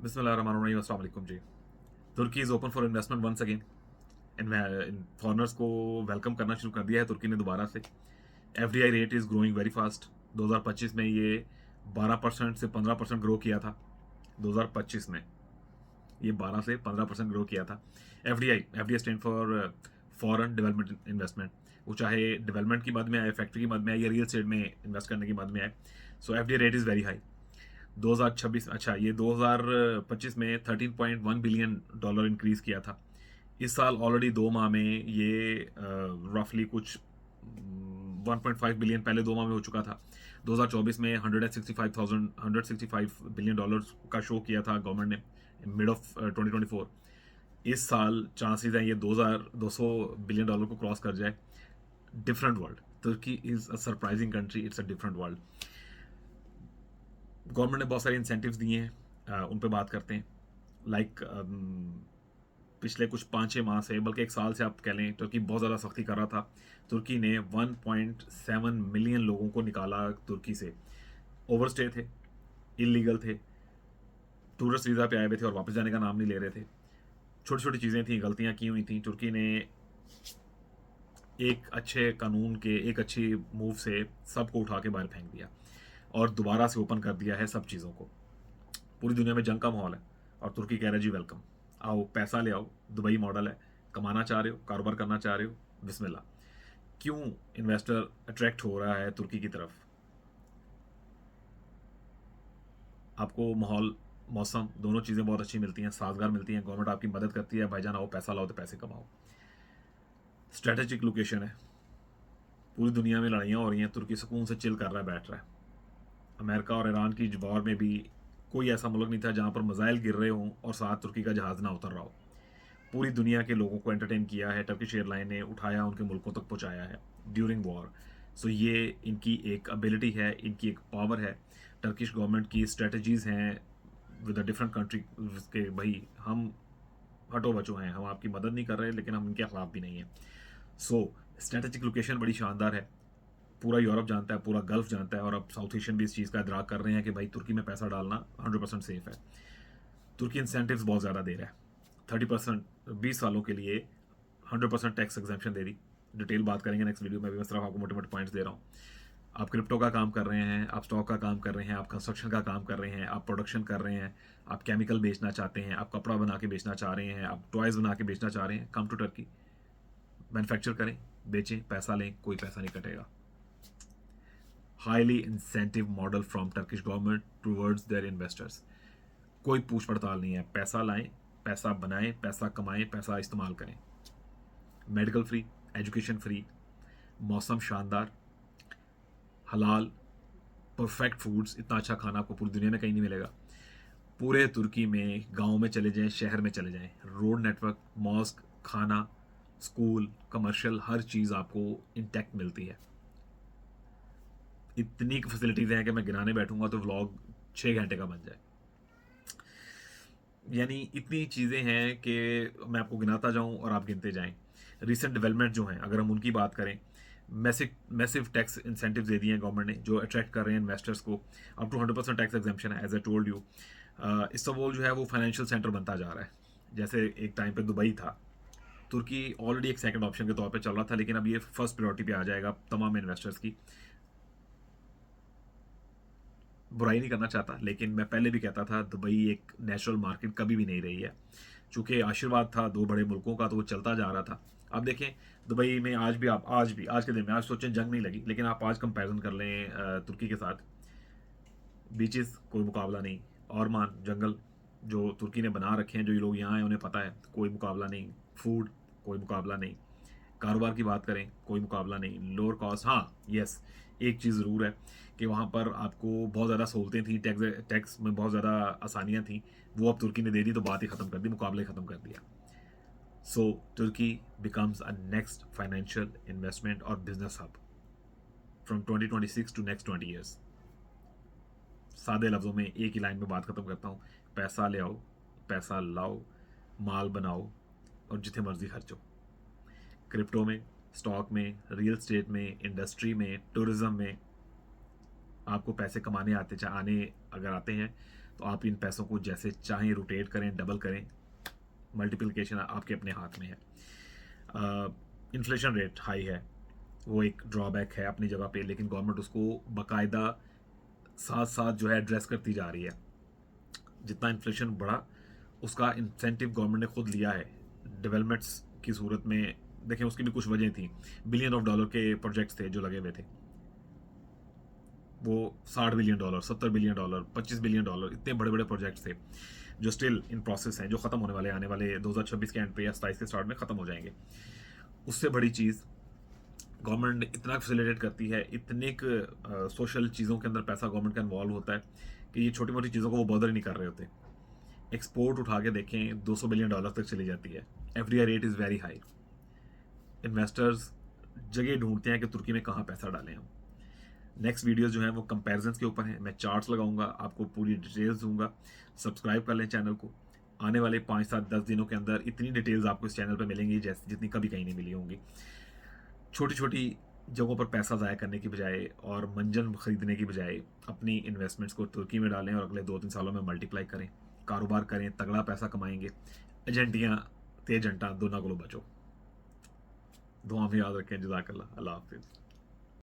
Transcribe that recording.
बिस्मिल्लाहिर्रहमानिर्रहीम, अस्सलाम वालेकुम जी। Turkey is open for investment once again. इन फॉरनर्स को वेलकम करना शुरू कर दिया है तुर्की ने दोबारा से। FDI rate is growing very fast. 2025 में ये 12% से 15% ग्रो किया था। 2025 में ये 12 से 15% ग्रो किया था। FDI stand for foreign development investment. वो चाहे डेवलपमेंट की मद में आए, फैक्ट्री की मद में आए या रियल एस्टेट में इन्वेस्ट करने की मद में आए। So FDI rate is very high. 2026 अच्छा ये 2025 में 13.1 बिलियन डॉलर इंक्रीज किया था। इस साल ऑलरेडी 2 माह में ये रफली कुछ 1.5 बिलियन पहले 2 माह में हो चुका था। 2024 में 165 बिलियन डॉलर का शो किया था गवर्नमेंट ने मिड ऑफ 2024। इस साल चांसेस हैं ये 2,200 बिलियन डॉलर को क्रॉस कर जाए। Different world. Turkey is a surprising country, it's a different world. Government ने बहुत सारे इंसेंटिव्स दिए हैं, उन पे बात करते हैं। लाइक पिछले कुछ 5-6 माह से, बल्कि एक साल से आप कह लें, तुर्की बहुत ज़्यादा सख्ती कर रहा था। तुर्की ने 1.7 मिलियन लोगों को निकाला तुर्की से। ओवरस्टे थे, इलीगल थे, टूरिस्ट वीज़ा पे आए हुए थे और वापस जाने का नाम नहीं ले रहे थे। छोटी छोटी चीज़ें थी, गलतियाँ की हुई थी। तुर्की ने एक अच्छे कानून के, एक अच्छी मूव से सबको उठा के बाहर फेंक दिया और दोबारा से ओपन कर दिया है सब चीज़ों को। पूरी दुनिया में जंग का माहौल है और तुर्की कह रहा है जी वेलकम, आओ पैसा ले आओ। दुबई मॉडल है, कमाना चाह रहे हो, कारोबार करना चाह रहे हो, बिस्मिल्लाह। क्यों इन्वेस्टर अट्रैक्ट हो रहा है तुर्की की तरफ? आपको माहौल, मौसम, दोनों चीज़ें बहुत अच्छी मिलती हैं, साजगार मिलती हैं। गवर्नमेंट आपकी मदद करती है, भाईजान आओ पैसा लाओ तो पैसे कमाओ। स्ट्रेटेजिक लोकेशन है, पूरी दुनिया में लड़ाइयाँ हो रही हैं, तुर्की सुकून से चिल कर रहा है, बैठ रहा है। अमेरिका और ईरान की वॉर में भी कोई ऐसा मुल्क नहीं था जहाँ पर मिसाइल गिर रहे हों और साथ तुर्की का जहाज़ ना उतर रहा हो। पूरी दुनिया के लोगों को एंटरटेन किया है, टर्किश एयरलाइन ने उठाया, उनके मुल्कों तक पहुंचाया है ड्यूरिंग वॉर। सो ये इनकी एक एबिलिटी है, इनकी एक पावर है। टर्किश गवर्नमेंट की स्ट्रेटजीज़ हैं विद अ डिफरेंट कंट्री के, भाई हम हटो बचो हैं, हम आपकी मदद नहीं कर रहे लेकिन हम इनके खिलाफ भी नहीं हैं। सो स्ट्रेटेजिक लोकेशन बड़ी शानदार है। पूरा यूरोप जानता है, पूरा गल्फ जानता है और अब साउथ एशियन भी इस चीज़ का इदराक कर रहे हैं कि भाई तुर्की में पैसा डालना 100% सेफ है। तुर्की इंसेंटिव्स बहुत ज़्यादा दे रहा है। 30%, 20 सालों के लिए 100% टैक्स एग्जेम्पशन दे दी। डिटेल बात करेंगे नेक्स्ट वीडियो में भी, मैं सिर्फ आपको मोटे मोटे पॉइंट्स दे रहा हूँ। आप क्रिप्टो का काम कर रहे हैं, आप स्टॉक का काम कर रहे हैं, आप कंस्ट्रक्शन का काम कर रहे हैं, आप प्रोडक्शन कर रहे हैं, आप केमिकल बेचना चाहते हैं, आप कपड़ा बना के बेचना चाह रहे हैं, आप टॉयज़ बना के बेचना चाह रहे हैं, कम टू टर्की। मैन्युफैक्चर करें, बेचें, पैसा लें, कोई पैसा नहीं कटेगा। Highly incentive model from Turkish government towards their investors. कोई पूछ पड़ताल नहीं है, पैसा लाएं, पैसा बनाएं, पैसा कमाएं, पैसा इस्तेमाल करें। मेडिकल फ्री, एजुकेशन फ्री, मौसम शानदार, हलाल, परफेक्ट फूड्स। इतना अच्छा खाना आपको पूरी दुनिया में कहीं नहीं मिलेगा। पूरे तुर्की में गांव में चले जाएं, शहर में चले जाएं, रोड नेटवर्क, मॉस्क, खाना, स्कूल, कमर्शियल, हर चीज़ आपको इंटैक्ट मिलती है। इतनी फैसिलिटीज़ हैं कि मैं गिनाने बैठूंगा तो व्लॉग 6 घंटे का बन जाए। यानी इतनी चीज़ें हैं कि मैं आपको गिनाता जाऊं और आप गिनते जाएं। रिसेंट डेवलपमेंट जो हैं, अगर हम उनकी बात करें, मैसिव मैसिव टैक्स इंसेंटिव दे दिए हैं गवर्नमेंट ने, जो अट्रैक्ट कर रहे हैं इन्वेस्टर्स को। अप टू 100% टैक्स एग्जेम्पशन है, as I told you. Istanbul जो है वो फाइनेंशियल सेंटर बनता जा रहा है, जैसे एक टाइम पे दुबई था। तुर्की ऑलरेडी एक सेकंड ऑप्शन के तौर पे चल रहा था, लेकिन अब ये फर्स्ट प्रायोरिटी पे आ जाएगा तमाम इन्वेस्टर्स की। बुराई नहीं करना चाहता, लेकिन मैं पहले भी कहता था दुबई एक नेचुरल मार्केट कभी भी नहीं रही है। चूंकि आशीर्वाद था दो बड़े मुल्कों का, तो वो चलता जा रहा था। अब देखें दुबई में आज भी, आप आज भी, आज के दिन में, आज सोचें जंग नहीं लगी, लेकिन आप आज कंपैरिजन कर लें तुर्की के साथ। बीचेस कोई मुकाबला नहीं, और मान जंगल जो तुर्की ने बना रखे हैं, जो ये लोग यहाँ हैं उन्हें पता है, कोई मुकाबला नहीं। फूड कोई मुकाबला नहीं। कारोबार की बात करें, कोई मुकाबला नहीं। लोअर कॉस्ट, हाँ यस, एक चीज़ ज़रूर है कि वहाँ पर आपको बहुत ज़्यादा सहूलतें थी, टैक्स टैक्स में बहुत ज़्यादा आसानियाँ थी, वो अब तुर्की ने दे दी तो बात ही ख़त्म कर दी, मुकाबले ख़त्म कर दिया। So Turkey becomes a next financial investment और business hub from 2026 to next 20 years. सादे लफ्ज़ों में एक ही लाइन में बात ख़त्म करता हूँ, पैसा ले आओ, पैसा लाओ, माल बनाओ और जितने मर्जी खर्चो। क्रिप्टो में, स्टॉक में, रियल स्टेट में, इंडस्ट्री में, टूरिज्म में आपको पैसे कमाने आते, चाहे आने अगर आते हैं तो आप इन पैसों को जैसे चाहें रोटेट करें, डबल करें, मल्टीप्लिकेशन आपके अपने हाथ में है। इन्फ्लेशन रेट हाई है, वो एक ड्रॉबैक है अपनी जगह पे, लेकिन गवर्नमेंट उसको बाकायदा साथ साथ जो है एड्रेस करती जा रही है। जितना इन्फ्लेशन बढ़ा उसका इंसेंटिव गवर्नमेंट ने खुद लिया है डेवलपमेंट्स की सूरत में। देखें, उसकी भी कुछ वजह थी, बिलियन ऑफ डॉलर के प्रोजेक्ट्स थे जो लगे हुए थे, वो 60 billion dollar, 70 billion dollar, 25 billion dollar, इतने बड़े बड़े प्रोजेक्ट्स थे जो स्टिल इन प्रोसेस हैं, जो ख़त्म होने वाले, आने वाले 2026 के एंड पे या 27 के स्टार्ट में ख़त्म हो जाएंगे। उससे बड़ी चीज़ गवर्नमेंट इतना फैसिलिटेट करती है, इतने सोशल चीज़ों के अंदर पैसा गवर्नमेंट का इन्वॉल्व होता है कि ये छोटी मोटी चीज़ों को वो बॉदर ही नहीं कर रहे होते। एक्सपोर्ट उठा के देखें, 200 बिलियन डॉलर तक चली जाती है। FDI rate is very high. Investors जगह ढूंढते हैं कि तुर्की में कहाँ पैसा डालें हम। नेक्स्ट वीडियो जो है वो कंपैरिजन्स के ऊपर है, मैं चार्ट्स लगाऊंगा, आपको पूरी डिटेल्स दूंगा। सब्सक्राइब कर लें चैनल को। आने वाले 5, 7, 10 दिनों के अंदर इतनी डिटेल्स आपको इस चैनल पर मिलेंगी जैसे जितनी कभी कहीं नहीं मिली होंगी। छोटी छोटी जगहों पर पैसा ज़ाया करने की बजाय और मंजन खरीदने की बजाय अपनी इन्वेस्टमेंट्स को तुर्की में डालें और अगले 2-3 सालों में मल्टीप्लाई करें, कारोबार करें, तगड़ा पैसा कमाएंगे। एजेंटियाँ ते एजेंटा दोनों को बचो। दुआ में याद रखें। जज़ाकल्लाह। अल्लाह हाफिज़।